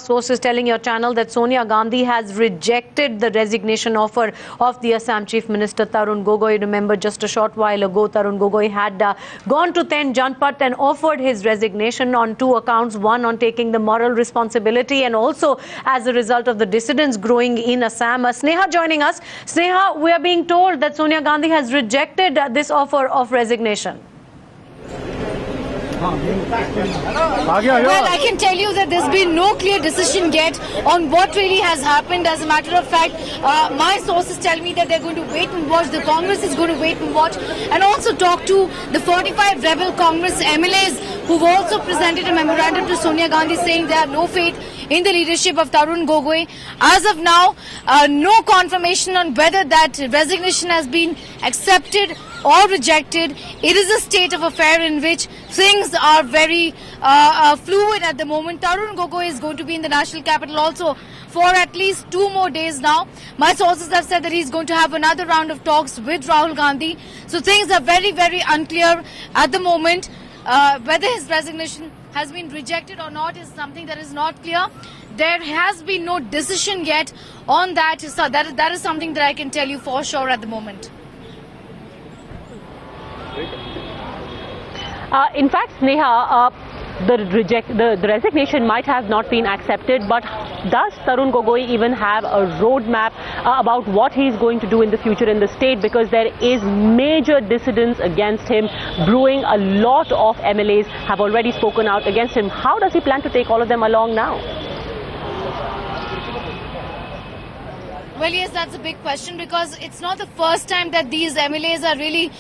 source is telling your channel that Sonia Gandhi has rejected the resignation offer of the Assam Chief Minister Tarun Gogoi. Remember, just a short while ago, Tarun Gogoi had gone to Ten Janpat and offered his resignation on two accounts. One, on taking the moral responsibility, and also as a result of the dissidents growing in Assam. Sneha joining us. Sneha, we are being told that Sonia Gandhi has rejected this offer of resignation. Well, I can tell you that there's been no clear decision yet on what really has happened. As a matter of fact, my sources tell me that they're going to wait and watch. The Congress is going to wait and watch, and also talk to the 45 rebel Congress MLAs who've also presented a memorandum to Sonia Gandhi saying they have no faith in the leadership of Tarun Gogoi. As of now, no confirmation on whether that resignation has been accepted or rejected. It is a state of affair in which things are very fluid at the moment. Tarun Gogoi is going to be in the national capital also for at least 2 more days now. My sources have said that he's going to have another round of talks with Rahul Gandhi. So things are very, very unclear at the moment. Whether his resignation has been rejected or not is something that is not clear. There has been no decision yet on that. So that is something that I can tell you for sure at the moment. In fact, Sneha, the resignation might have not been accepted, but does Tarun Gogoi even have a roadmap about what he's going to do in the future in the state? Because there is major dissidence against him brewing. A lot of MLAs have already spoken out against him. How does he plan to take all of them along now? Well, yes, that's a big question, because it's not the first time that these MLAs are really,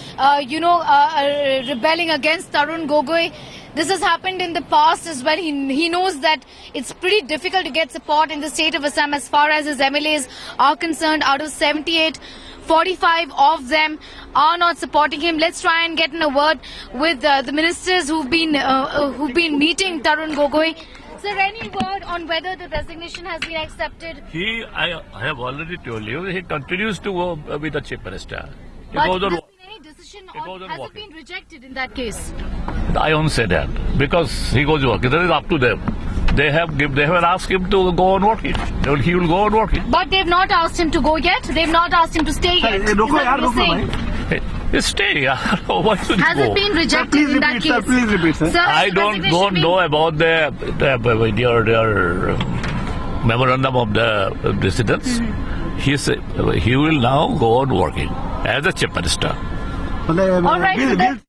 rebelling against Tarun Gogoi. This has happened in the past as well. He knows that it's pretty difficult to get support in the state of Assam as far as his MLAs are concerned. Out of 78, 45 of them are not supporting him. Let's try and get in a word with the ministers who've been meeting Tarun Gogoi. Is there any word on whether the resignation has been accepted? I have already told you, he continues to go with the Chief Minister. But has there been any decision on, has it been rejected in that case? I won't say that, because he goes working. That is up to them. They have asked him to go on working. He will go on working. But they've not asked him to go yet. They've not asked him to stay yet. Is that what you're saying? Stay. Why should Has it been rejected in that case? Sir, please repeat, sir. Sir, I don't know about their memorandum of the dissidents. He will now go on working as a Chief Minister. All right.